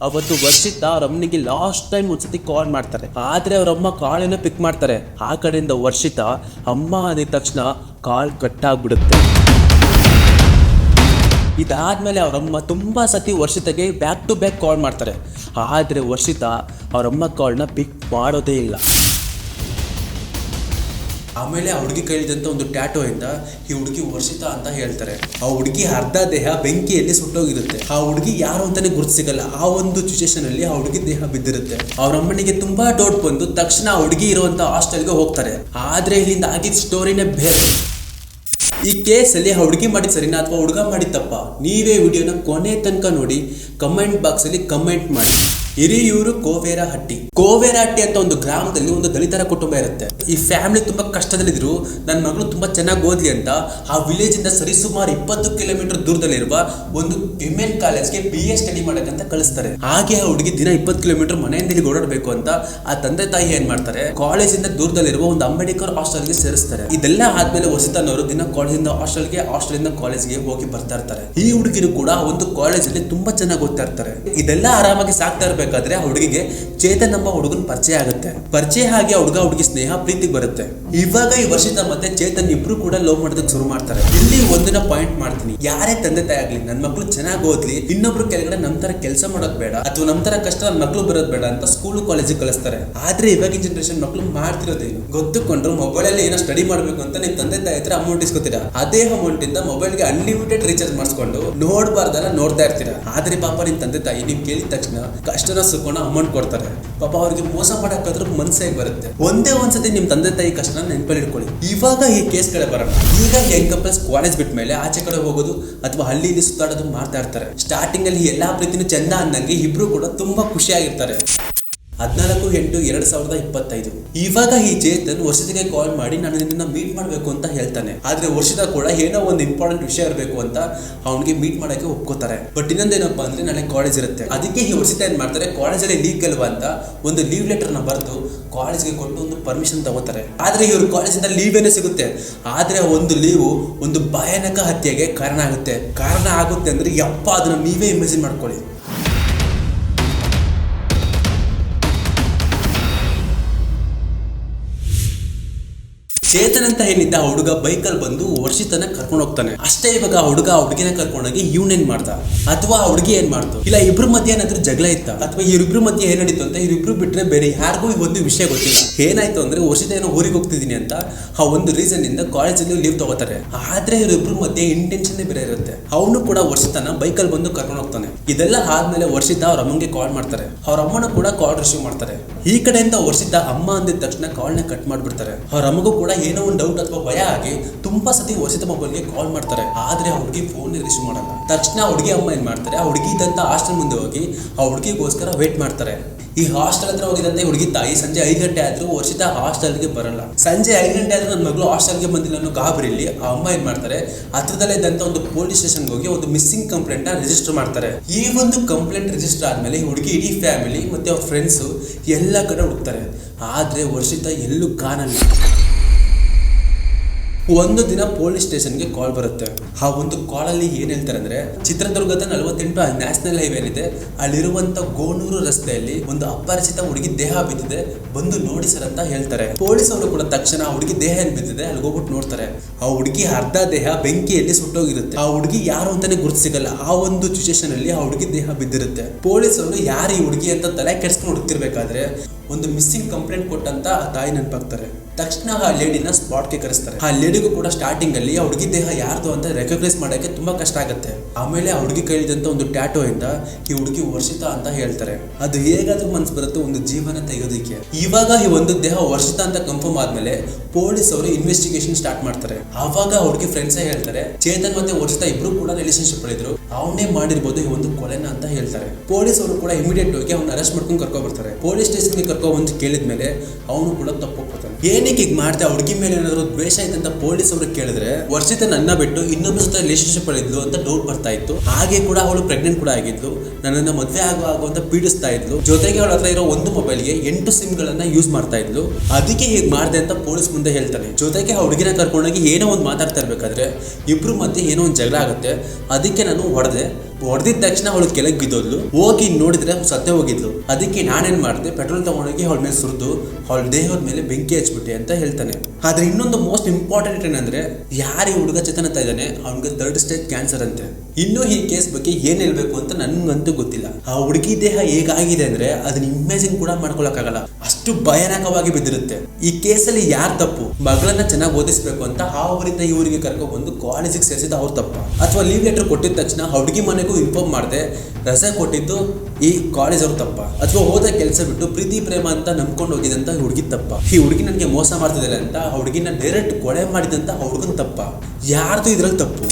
ಅವತ್ತು ವರ್ಷಿತ ಅವ್ರ ಅಮ್ಮನಿಗೆ ಲಾಸ್ಟ್ ಟೈಮ್ ಒಂದ್ಸತಿ ಕಾಲ್ ಮಾಡ್ತಾರೆ. ಆದ್ರೆ ಅವ್ರಮ್ಮ ಕಾಳನ್ನ ಪಿಕ್ ಮಾಡ್ತಾರೆ. ಆ ಕಡೆಯಿಂದ ವರ್ಷಿತ ಅಮ್ಮ ಅಂದಿದ ತಕ್ಷಣ ಕಾಲ್ ಕಟ್ ಆಗ್ಬಿಡುತ್ತೆ. ಇದಾದ್ಮೇಲೆ ಅವರಮ್ಮ ತುಂಬಾ ಸತಿ ವರ್ಷಿತಗೆ ಬ್ಯಾಕ್ ಟು ಬ್ಯಾಕ್ ಕಾಲ್ ಮಾಡ್ತಾರೆ. ಆದ್ರೆ ವರ್ಷಿತ ಅವರಮ್ಮ ಕಾಲ್ನ ಪಿಕ್ ಮಾಡೋದೇ ಇಲ್ಲ. ಆಮೇಲೆ ಆ ಹುಡುಗಿ ಕೈಲಿದ್ದಂಥ ಒಂದು ಟ್ಯಾಟೋ ಇಂದ ಈ ಹುಡುಗಿ ವರ್ಷಿತ ಅಂತ ಹೇಳ್ತಾರೆ. ಆ ಹುಡುಗಿ ಅರ್ಧ ದೇಹ ಬೆಂಕಿಯಲ್ಲಿ ಸುಟ್ಟೋಗಿರುತ್ತೆ. ಆ ಹುಡುಗಿ ಯಾರು ಅಂತಾನೆ ಗುರುತು ಸಿಗಲ್ಲ. ಆ ಒಂದು ಸಿಚುವೇಶನ್ ಅಲ್ಲಿ ಆ ಹುಡುಗಿ ದೇಹ ಬಿದ್ದಿರುತ್ತೆ. ಅವ್ರ ಅಮ್ಮನಿಗೆ ತುಂಬಾ ಡೌಟ್ ಬಂದು ತಕ್ಷಣ ಆ ಹುಡುಗಿ ಇರುವಂತ ಹಾಸ್ಟೆಲ್ಗೆ ಹೋಗ್ತಾರೆ. ಆದ್ರೆ ಇಲ್ಲಿಂದ ಆಗಿದ್ದ ಸ್ಟೋರಿನೇ ಬೇರೆ. ಈ ಕೇಸಲ್ಲಿ ಆ ಹುಡುಗಿ ಮಾಡಿದ ಸರಿನಾ ಅಥವಾ ಹುಡುಗ ಮಾಡಿದ ತಪ್ಪ? ನೀವೇ ವಿಡಿಯೋನ ಕೊನೆ ತನಕ ನೋಡಿ ಕಮೆಂಟ್ ಬಾಕ್ಸ್ ಅಲ್ಲಿ ಕಮೆಂಟ್ ಮಾಡಿ. ಹಿರಿಯೂರು ಕೋವೇರಹಟ್ಟಿ ಅಂತ ಒಂದು ಗ್ರಾಮದಲ್ಲಿ ಒಂದು ದಲಿತರ ಕುಟುಂಬ ಇರುತ್ತೆ. ಈ ಫ್ಯಾಮಿಲಿ ತುಂಬಾ ಕಷ್ಟದಲ್ಲಿದ್ರು ನನ್ನ ಮಗಳು ತುಂಬಾ ಚೆನ್ನಾಗಿ ಓದ್ಲಿ ಅಂತ ಆ ವಿಲೇಜ್ ಇಂದ ಸರಿಸುಮಾರು 20 ಕಿಲೋಮೀಟರ್ ದೂರದಲ್ಲಿರುವ ಒಂದು ವಿಮೆನ್ ಕಾಲೇಜ್ಗೆ BA ಸ್ಟಡಿ ಮಾಡಕ್ಕಂತ ಕಳಿಸ್ತಾರೆ. ಹಾಗೆ ಆ ಹುಡುಗಿ ದಿನ 20 ಕಿಲೋಮೀಟರ್ ಮನೆಯಿಂದ ಇಲ್ಲಿ ಓಡಾಡಬೇಕು ಅಂತ ಆ ತಂದೆ ತಾಯಿ ಏನ್ ಮಾಡ್ತಾರೆ, ಕಾಲೇಜಿಂದ ದೂರದಲ್ಲಿರುವ ಒಂದು ಅಂಬೇಡ್ಕರ್ ಹಾಸ್ಟೆಲ್ಗೆ ಸೇರಿಸ್ತಾರೆ. ಇದೆಲ್ಲ ಆದ್ಮೇಲೆ ವಸಿತನವರು ದಿನ ಕಾಲೇಜಿಂದ ಹಾಸ್ಟೆಲ್ಗೆ, ಹಾಸ್ಟೆಲಿಂದ ಕಾಲೇಜ್ಗೆ ಹೋಗಿ ಬರ್ತಾ ಇರ್ತಾರೆ. ಈ ಹುಡುಗಿರು ಕೂಡ ಒಂದು ಕಾಲೇಜಲ್ಲಿ ತುಂಬಾ ಚೆನ್ನಾಗಿ ಓದ್ತಾ ಇರ್ತಾರೆ. ಇದೆಲ್ಲ ಆರಾಮಾಗಿ ಸಾಕ್ತಾ ಇರ್ಬೇಕಾದ್ರೆ ಆ ಹುಡುಗಿಗೆ ಚೇತನ್ ಎಂಬ ಹುಡುಗನ ಪರಿಚಯ ಆಗುತ್ತೆ. ಪರಿಚಯ ಆಗಿ ಹುಡುಗ ಹುಡುಗಿ ಸ್ನೇಹ ಪ್ರೀತಿಗೆ ಬರುತ್ತೆ. ಇವಾಗ ಈ ವರ್ಷಿತ ಮತ್ತೆ ಚೇತನ್ ಇಬ್ರು ಕೂಡ ಲವ್ ಮಾಡೋದಕ್ಕೆ ಶುರು ಮಾಡ್ತಾರೆ. ಇಲ್ಲಿ ಒಂದಿನ ಪಾಯಿಂಟ್ ಮಾಡ್ತೀನಿ, ಯಾರೇ ತಂದೆ ತಾಯಿ ಆಗ್ಲಿ ನನ್ನ ಮಕ್ಳು ಚೆನ್ನಾಗಿ ಓದ್ಲಿ, ಇನ್ನೊಬ್ರು ಕೆಳಗಡೆ ನಮ್ ತರ ಕೆಲಸ ಮಾಡೋದ್ ಬೇಡ ಅಥವಾ ನಮ್ ತರ ಕಷ್ಟ ನನ್ನ ಮಕ್ಳು ಬರೋದ್ ಬೇಡ ಅಂತ ಸ್ಕೂಲ್ ಕಾಲೇಜಿಗೆ ಕಳಿಸ್ತಾರೆ. ಆದ್ರೆ ಇವಾಗಿನ ಜನರೇಷನ್ ಮಕ್ಳು ಮಾಡ್ತಿರೋದೇನು ಗೊತ್ತುಕೊಂಡ್ರು ಮೊಬೈಲ್ ಅಲ್ಲಿ ಏನೋ ಸ್ಟಡಿ ಮಾಡ್ಬೇಕು ಅಂತ ನಿಮ್ ತಂದೆ ತಾಯಿ ಹತ್ರ ಅಮೌಂಟ್ ಇಸ್ಕೊತೀರಾ. ಅದೇ ಅಮೌಂಟ್ ಇಂದ ಮೊಬೈಲ್ ಗೆ ಅನ್ಲಿಮಿಟೆಡ್ ರೀಚಾರ್ಜ್ ಮಾಡಿಸ್ಕೊಂಡು ನೋಡ್ಬಾರ್ದಲ್ಲ ನೋಡ್ತಾ ಇರ್ತೀರಾ. ಆದ್ರೆ ಪಾಪ ನಿಮ್ ತಂದೆ ತಾಯಿ ನೀವ್ ಕೇಳಿದ ತಕ್ಷಣ ಕಷ್ಟನ ಸುಖನ ಅಮೌಂಟ್ ಕೊಡ್ತಾರೆ. ಪಾಪ ಅವ್ರಿಗೆ ಮೋಸ ಮಾಡಕ್ಕಾದ್ರೂ ಮನ್ಸಾಗಿ ಬರುತ್ತೆ. ಒಂದೇ ಒಂದ್ಸತಿ ನಿಮ್ ತಂದೆ ತಾಯಿ ಕಷ್ಟ ನೆನಪಲ್ಲಿ ಇಟ್ಕೊಳ್ಳಿ. ಇವಾಗ ಈ ಕೇಸ್ ಕಡೆ ಬರೋಣ. ಈಗ ಯಂಗ್ ಕಪಲ್ಸ್ ಕಾಲೇಜ್ ಬಿಟ್ಟ ಮೇಲೆ ಆಚೆ ಕಡೆ ಹೋಗೋದು ಅಥವಾ ಹಳ್ಳಿ ಇಲ್ಲಿ ಸುತ್ತಾಡೋದು ಮಾಡ್ತಾ ಇರ್ತಾರೆ. ಸ್ಟಾರ್ಟಿಂಗ್ ಅಲ್ಲಿ ಎಲ್ಲಾ ಪ್ರೀತಿನೂ ಚಂದ ಅಂದಂಗೆ ಇಬ್ರು ಕೂಡ ತುಂಬಾ ಖುಷಿಯಾಗಿರ್ತಾರೆ. 14/8/2025 ಇವಾಗ ಈ ಚೇತನ್ ವರ್ಷಿತಗೆ ಕಾಲ್ ಮಾಡಿ ನಾನು ನಿನ್ನ ಮೀಟ್ ಮಾಡ್ಬೇಕು ಅಂತ ಹೇಳ್ತಾನೆ. ಆದ್ರೆ ವರ್ಷಿತ ಕೂಡ ಏನೋ ಒಂದು ಇಂಪಾರ್ಟೆಂಟ್ ವಿಷಯ ಇರಬೇಕು ಅಂತ ಅವನಿಗೆ ಮೀಟ್ ಮಾಡಕ್ಕೆ ಒಪ್ಕೋತಾರೆ. ಬಟ್ ಇನ್ನೊಂದೇನಪ್ಪ ಅಂದ್ರೆ ನಾಳೆ ಕಾಲೇಜ್ ಇರುತ್ತೆ. ಅದಕ್ಕೆ ಈ ವರ್ಷಿತ ಏನ್ ಮಾಡ್ತಾರೆ, ಕಾಲೇಜಲ್ಲಿ ಲೀವ್ ಅಲ್ವಾ ಅಂತ ಒಂದು ಲೀವ್ ಲೆಟರ್ ನ ಬರೆದು ಕಾಲೇಜ್ಗೆ ಕೊಟ್ಟು ಒಂದು ಪರ್ಮಿಷನ್ ತಗೋತಾರೆ. ಆದ್ರೆ ಇವ್ರು ಕಾಲೇಜಿಂದ ಲೀವ್ ಏನೋ ಸಿಗುತ್ತೆ. ಆದ್ರೆ ಒಂದು ಲೀವು ಒಂದು ಭಯಾನಕ ಹತ್ಯೆಗೆ ಕಾರಣ ಆಗುತ್ತೆ ಅಂದ್ರೆ ಯಪ್ಪ ಅದನ್ನ ನೀವೇ ಇಮ್ಯಾಜಿನ್ ಮಾಡ್ಕೊಳ್ಳಿ. ಚೇತನ್ ಅಂತ ಏನಿದ್ದ ಆ ಹುಡುಗ ಬೈಕಲ್ಲಿ ಬಂದು ವರ್ಷಿತನ ಕರ್ಕೊಂಡು ಹೋಗ್ತಾನೆ. ಅಷ್ಟೇ ಇವಾಗ ಆ ಹುಡುಗ ಆ ಹುಡುಗಿನ ಕರ್ಕೊಂಡೋಗಿ ಇವನೇನ್ ಮಾಡ್ದ ಅಥವಾ ಆ ಹುಡುಗಿ ಏನ್ ಮಾಡ್ತು, ಇಲ್ಲ ಇಬ್ರು ಮಧ್ಯೆ ಏನಾದ್ರೂ ಜಗಳ ಇತ್ತ ಅಥವಾ ಇವರಿಬ್ರು ಮಧ್ಯೆ ಏನ್ ನಡೀತು ಅಂತ ಇವರಿಬ್ರು ಬಿಟ್ರೆ ಬೇರೆ ಯಾರಿಗೂ ಈ ಒಂದು ವಿಷಯ ಗೊತ್ತಿಲ್ಲ. ಏನಾಯ್ತು ಅಂದ್ರೆ ವರ್ಷಿತ ಏನೋ ಊರಿಗೆ ಹೋಗ್ತಿದೀನಿ ಅಂತ ಆ ಒಂದು ರೀಸನ್ ಇಂದ ಕಾಲೇಜಲ್ಲಿ ಲೀವ್ ತಗೋತಾರೆ. ಆದ್ರೆ ಇವರಿಬ್ರು ಮಧ್ಯೆ ಇಂಟೆನ್ಷನ್ ಬೇರೆ ಇರುತ್ತೆ. ಅವನು ಕೂಡ ವರ್ಷಿತನ ಬೈಕಲ್ಲಿ ಬಂದು ಕರ್ಕೊಂಡು ಹೋಗ್ತಾನೆ. ಇದೆಲ್ಲ ಆದ್ಮೇಲೆ ವರ್ಷಿತ ಅವ್ರ ಅಮ್ಮಂಗೆ ಕಾಲ್ ಮಾಡ್ತಾರೆ. ಅವ್ರ ಅಮ್ಮನ ಕೂಡ ಕಾಲ್ ರಿಸೀವ್ ಮಾಡ್ತಾರೆ. ಈ ಕಡೆಯಿಂದ ವರ್ಷಿತ ಅಮ್ಮ ಅಂದಿದ ತಕ್ಷಣ ಕಾಲ್ನ ಕಟ್ ಮಾಡ್ಬಿಡ್ತಾರೆ. ಅವ್ರ ಅಮ್ಮಗೂ ಕೂಡ ಏನೋ ಒಂದು ಡೌಟ್ ಅಥವಾ ಭಯ ಆಗಿ ತುಂಬಾ ಸತಿ ವರ್ಷಿತ ಮೊಬೈಲ್ಗೆ ಕಾಲ್ ಮಾಡ್ತಾರೆ. ಆದ್ರೆ ಆ ಹುಡುಗಿ ಫೋನ್ ರಿಸೀವ್ ಮಾಡಲ್ಲ. ತಕ್ಷಣ ಹುಡುಗಿ ಅಮ್ಮ ಏನ್ ಮಾಡ್ತಾರೆ, ಆ ಹುಡುಗಿ ಇದ್ದಂತ ಹಾಸ್ಟೆಲ್ ಮುಂದೆ ಹೋಗಿ ಆ ಹುಡುಗಿಗೋಸ್ಕರ ವೇಟ್ ಮಾಡ್ತಾರೆ. ಈ ಹಾಸ್ಟೆಲ್ ಹತ್ರ ಹೋಗಿದಂತೆ ಹುಡುಗಿ ತಾಯಿ ಸಂಜೆ 5 ಗಂಟೆ ಆದ್ರೂ ವರ್ಷಿತ ಹಾಸ್ಟೆಲ್ಗೆ ಬರಲ್ಲ. ಸಂಜೆ 5 ಗಂಟೆ ಆದ್ರೂ ನನ್ನ ಮಗಳು ಹಾಸ್ಟೆಲ್ಗೆ ಬಂದಿಲ್ಲ ಅನ್ನೋ ಗಾಬರಿಯಲ್ಲಿ ಆ ಅಮ್ಮ ಏನ್ ಮಾಡ್ತಾರೆ, ಹತ್ರದಲ್ಲೇ ಇದ್ದಂತ ಒಂದು ಪೊಲೀಸ್ ಸ್ಟೇಷನ್ಗೆ ಹೋಗಿ ಒಂದು ಮಿಸ್ಸಿಂಗ್ ಕಂಪ್ಲೇಂಟ್ ನ ರಿಜಿಸ್ಟರ್ ಮಾಡ್ತಾರೆ. ಈ ಒಂದು ಕಂಪ್ಲೇಂಟ್ ರಿಜಿಸ್ಟರ್ ಆದ್ಮೇಲೆ ಹುಡುಗಿ ಇಡೀ ಫ್ಯಾಮಿಲಿ ಮತ್ತೆ ಅವ್ರ ಫ್ರೆಂಡ್ಸ್ ಎಲ್ಲ ಕಡೆ ಹುಡುಕ್ತಾರೆ. ಆದ್ರೆ ವರ್ಷಿತ ಎಲ್ಲೂ ಕಾಣಲ್ಲ. ಒಂದು ದಿನ ಪೊಲೀಸ್ ಸ್ಟೇಷನ್ಗೆ ಕಾಲ್ ಬರುತ್ತೆ. ಆ ಒಂದು ಕಾಲಲ್ಲಿ ಏನ್ ಹೇಳ್ತಾರೆ ಅಂದ್ರೆ, ಚಿತ್ರದುರ್ಗದ 48 ನ್ಯಾಷನಲ್ ಹೈವೇ ಏನಿದೆ ಅಲ್ಲಿರುವಂತ ಗೋಣೂರು ರಸ್ತೆಯಲ್ಲಿ ಒಂದು ಅಪರಿಚಿತ ಹುಡುಗಿ ದೇಹ ಬಿದ್ದಿದೆ, ಬಂದು ನೋಡಿ ಸರ್ ಅಂತ ಹೇಳ್ತಾರೆ. ಪೊಲೀಸ್ ಅವರು ಕೂಡ ತಕ್ಷಣ ಆ ಹುಡುಗಿ ದೇಹ ಏನ್ ಬಿದ್ದಿದೆ ಅಲ್ಲಿ ಹೋಗ್ಬಿಟ್ಟು ನೋಡ್ತಾರೆ. ಆ ಹುಡುಗಿ ಅರ್ಧ ದೇಹ ಬೆಂಕಿಯಲ್ಲಿ ಸುಟ್ಟೋಗಿರುತ್ತೆ. ಆ ಹುಡುಗಿ ಯಾರು ಅಂತಾನೆ ಗುರುತು ಸಿಗಲ್ಲ. ಆ ಒಂದು ಸಿಚುವೇಶನ್ ಅಲ್ಲಿ ಆ ಹುಡುಗಿ ದೇಹ ಬಿದ್ದಿರುತ್ತೆ. ಪೊಲೀಸ್ ಅವರು ಯಾರು ಈ ಹುಡುಗಿ ಅಂತ ತಲೆ ಕೆಡಿಸ್ಕೊಂಡು ಹುಡುಕ್ತಿರ್ಬೇಕಾದ್ರೆ ಒಂದು ಮಿಸ್ಸಿಂಗ್ ಕಂಪ್ಲೇಂಟ್ ಕೊಟ್ಟಂತ ಆ ತಾಯಿ ನೆನಪಾಗ್ತಾರೆ. ತಕ್ಷಣ ಆ ಲೇಡಿನ ಸ್ಪಾಟ್ಗೆ ಕರೆಸ್ತಾರೆ. ಆ ಲೇಡಿಗೂ ಕೂಡ ಸ್ಟಾರ್ಟಿಂಗ್ ಅಲ್ಲಿ ಆ ಹುಡುಗಿ ದೇಹ ಯಾರ್ದು ಅಂತ ರೆಕಗ್ನೈಸ್ ಮಾಡಕ್ಕೆ ತುಂಬಾ ಕಷ್ಟ ಆಗುತ್ತೆ. ಆಮೇಲೆ ಆ ಹುಡುಗಿ ಕೈಲಿದ್ದಂತ ಒಂದು ಟ್ಯಾಟೋ ಇಂದ ಈ ಹುಡುಗಿ ವರ್ಷಿತ ಅಂತ ಹೇಳ್ತಾರೆ. ಅದು ಹೇಗಾದ್ರೂ ಮನ್ಸು ಬರುತ್ತೆ ಒಂದು ಜೀವನ ತೆಗೆಯೋದಿಕ್ಕೆ. ಇವಾಗ ಈ ಒಂದು ದೇಹ ವರ್ಷಿತ ಅಂತ ಕನ್ಫರ್ಮ್ ಆದ್ಮೇಲೆ ಪೊಲೀಸ್ ಅವರು ಇನ್ವೆಸ್ಟಿಗೇಷನ್ ಸ್ಟಾರ್ಟ್ ಮಾಡ್ತಾರೆ. ಆವಾಗ ಆ ಹುಡುಗಿ ಫ್ರೆಂಡ್ಸ್ ಹೇಳ್ತಾರೆ, ಚೇತನ್ ಮತ್ತೆ ವರ್ಷಿತ ಇಬ್ರು ಕೂಡ ರಿಲೇಶನ್ಶಿಪ್ ಇದ್ರು, ಅವನೇ ಮಾಡಿರ್ಬೋದು ಈ ಒಂದು ಕೊಲೆನ ಅಂತ ಹೇಳ್ತಾರೆ. ಪೊಲೀಸ್ ಅವರು ಕೂಡ ಇಮಿಡಿಯೇಟ್ ಹೋಗಿ ಅವ್ನ ಅರೆಸ್ಟ್ ಮಾಡ್ಕೊಂಡು ಕರ್ಕೊಂಡ್ ಬರ್ತಾರೆ. ಪೊಲೀಸ್ ಸ್ಟೇಷನ್ಗೆ ಕರ್ಕೊಂಡ್ ಕೇಳಿದ್ಮೇಲೆ ಅವನು ಕೂಡ ತಪ್ಪೊಪ್ಕೊತಾನೆ. ಏನಕ್ಕೆ ಈಗ ಮಾಡ್ತಾ ಹುಡುಗಿ ಮೇಲೆ ಏನಾದ್ರು ದ್ವೇಷ ಆಯ್ತು ಅಂತ ಪೊಲೀಸ್ ಅವರು ಕೇಳಿದ್ರೆ ವರ್ಷಿತ ನನ್ನ ಬಿಟ್ಟು ಇನ್ನೊಬ್ಬ ಜೊತೆ ರಿಲೇಶನ್ಶಿಪ್ ಇದ್ಲು ಅಂತ ಡೌಟ್ ಬರ್ತಾ ಇತ್ತು. ಹಾಗೆ ಕೂಡ ಅವಳು ಪ್ರೆಗ್ನೆಂಟ್ ಕೂಡ ಆಗಿದ್ಲು. ನನ್ನನ್ನ ಮದುವೆ ಆಗುವಂತ ಪೀಡಿಸ್ತಾ ಇದ್ಲು. ಜೊತೆಗೆ ಅವಳ ಹತ್ರ ಇರೋ ಒಂದು ಮೊಬೈಲ್ಗೆ 8 ಸಿಮ್ ಗಳನ್ನ ಯೂಸ್ ಮಾಡ್ತಾ ಇದ್ಲು. ಅದಕ್ಕೆ ಹೀಗೆ ಮಾಡಿದೆ ಅಂತ ಪೊಲೀಸ್ ಮುಂದೆ ಹೇಳ್ತಾನೆ. ಜೊತೆಗೆ ಆ ಹುಡುಗಿನ ಕರ್ಕೊಂಡೋಗಿ ಏನೋ ಒಂದು ಮಾತಾಡ್ತಾ ಇರ್ಬೇಕಾದ್ರೆ ಇಬ್ರು ಮಧ್ಯೆ ಏನೋ ಒಂದು ಜಗಳ ಆಗುತ್ತೆ. ಅದಕ್ಕೆ ನಾನು ಹೊಡೆದೆ, ಹೊಡೆದಿದ ತಕ್ಷಣ ಅವಳು ಕೆಳಗೆ ಬಿದ್ದೋದ್ಲು. ಹೋಗಿ ನೋಡಿದ್ರೆ ಸತ್ತೇ ಹೋಗಿದ್ಲು. ಅದಕ್ಕೆ ನಾನೇನ್ ಮಾಡಿದೆ, ಪೆಟ್ರೋಲ್ ತಗೊಂಡೋಗಿ ಅವಳ ಮೇಲೆ ಸುರಿದು ಅವಳ ದೇಹದ ಮೇಲೆ ಬೆಂಕಿ ಹಚ್ಬಿಟ್ಟೆ ಅಂತ ಹೇಳ್ತಾನೆ. ಆದ್ರೆ ಇನ್ನೊಂದು ಮೋಸ್ಟ್ ಇಂಪಾರ್ಟೆಂಟ್ ಏನಂದ್ರೆ, ಯಾರು ಈ ಹುಡುಗ ಚೇತನತಾ ಇದ್ದಾನೆ ಅವನಿಗೆ 3rd ಸ್ಟೇಜ್ ಕ್ಯಾನ್ಸರ್ ಅಂತೆ. ಇನ್ನು ಈ ಕೇಸ್ ಬಗ್ಗೆ ಏನ್ ಹೇಳ್ಬೇಕು ಅಂತ ನನ್ಗಂತೂ ಗೊತ್ತಿಲ್ಲ. ಆ ಹುಡುಗಿ ದೇಹ ಹೇಗಾಗಿದೆ ಅಂದ್ರೆ ಅದನ್ನ ಇಮ್ಯಾಜಿನ್ ಕೂಡ ಮಾಡ್ಕೊಳಕ್ಕಾಗಲ್ಲ, ಅಷ್ಟು ಭಯಾನಕವಾಗಿ ಬಿದ್ದಿರುತ್ತೆ. ಈ ಕೇಸಲ್ಲಿ ಯಾರ್ ತಪ್ಪು? ಮಗಳನ್ನ ಚೆನ್ನಾಗಿ ಓದಿಸ್ಬೇಕು ಅಂತ ಆ ಊರಿಂದ ಈ ಊರಿಗೆ ಕರ್ಕೊಂಡ್ಬಂದು ಕಾಲೇಜಿಗೆ ಸೇರಿಸಿದ ಅವ್ರ ತಪ್ಪ, ಅಥವಾ ಲೀವ್ ಲೆಟರ್ ಕೊಟ್ಟಿದ ತಕ್ಷಣ ಹುಡುಗಿ ಮನೆಗೂ ಇನ್ಫಾರ್ಮ್ ಮಾಡದೆ ರಜೆ ಕೊಟ್ಟಿದ್ದು ಈ ಕಾಲೇಜ್ ಅವ್ರ ತಪ್ಪ, ಅಥವಾ ಹೋದ ಕೆಲಸ ಬಿಟ್ಟು ಪ್ರೀತಿ ಪ್ರೇಮ ಅಂತ ನಂಬ್ಕೊಂಡು ಹೋಗಿದಂತ ಹುಡುಗಿ ತಪ್ಪ, ಈ ಹುಡುಗಿ ನನಗೆ ಮೋಸ ಮಾಡ್ತಿದ್ದಾರೆ ಅಂತ ಹುಡುಗಿನ ಡೈರೆಕ್ಟ್ ಕೊಲೆ ಮಾಡಿದಂತ ಹುಡುಗನ ತಪ್ಪ? ಯಾರ್ದು ಇದ್ರಲ್ಲಿ ತಪ್ಪು?